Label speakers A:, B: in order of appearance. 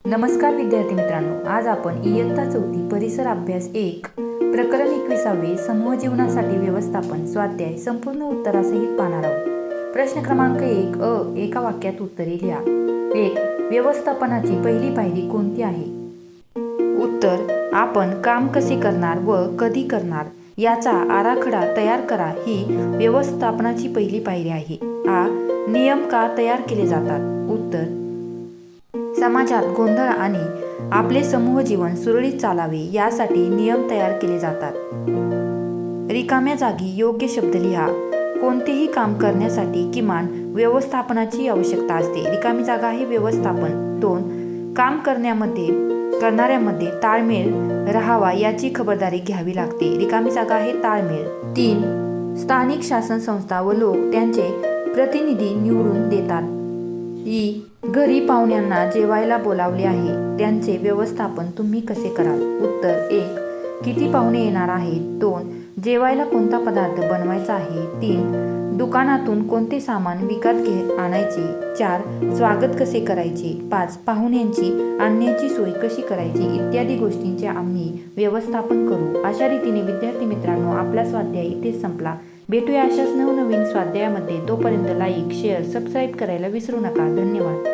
A: नमस्कार विद्यार्थी मित्रांनो, आज आपण इयत्ता 4 परिसर अभ्यास 1 प्रकरण 21 समूह जीवनासाठी व्यवस्थापन स्वाध्याय संपूर्ण उत्तरासहित पाहणार आहोत। प्रश्न क्रमांक 1 एका वाक्यात उत्तरे लिहा। 1. व्यवस्थापनाची पहिली पायरी कोणती आहे? उत्तर: आपण काम कसे करणार व कधी करणार याचा आराखडा तयार करा ही व्यवस्थापनाची पहिली पायरी आहे। आ. नियम का तयार केले जातात? उत्तर: समाजात गोंधळ आणि आपले समूह जीवन सुरळीत चालावे यासाठी नियम तयार केले जातात। रिकाम्या जागी योग्य शब्द लिहा। कोणतेही काम करण्यासाठी किमान व्यवस्थापनाची आवश्यकता असते। रिकामी जागा आहे व्यवस्थापन। 2. काम करणाऱ्यामध्ये ताळमेळ राहावा याची खबरदारी घ्यावी लागते। रिकामी जागा आहे ताळमेळ। 3. स्थानिक शासन संस्था व लोक त्यांचे प्रतिनिधी निवडून देतात। घरी पाहुण्यांना जेवायला बोलावले आहे, त्यांचे व्यवस्थापन तुम्ही कसे कराल? उत्तर: 1. किती पाहुणे येणार आहेत? 2. जेवायला कोणता पदार्थ बनवायचा आहे? 3. दुकानातून कोणते सामान विकत आणायचे? 4. स्वागत कसे करायचे? 5. पाहुण्यांची आणण्याची सोय कशी करायची इत्यादी गोष्टींचे आम्ही व्यवस्थापन करू। अशा रीतीने विद्यार्थी मित्रांनो, आपला स्वाध्याय इथेच संपला। भेटूया अशाच नवनवीन स्वाध्यायामध्ये। तोपर्यंत लाईक, शेअर, सबस्क्राईब करायला विसरू नका। धन्यवाद।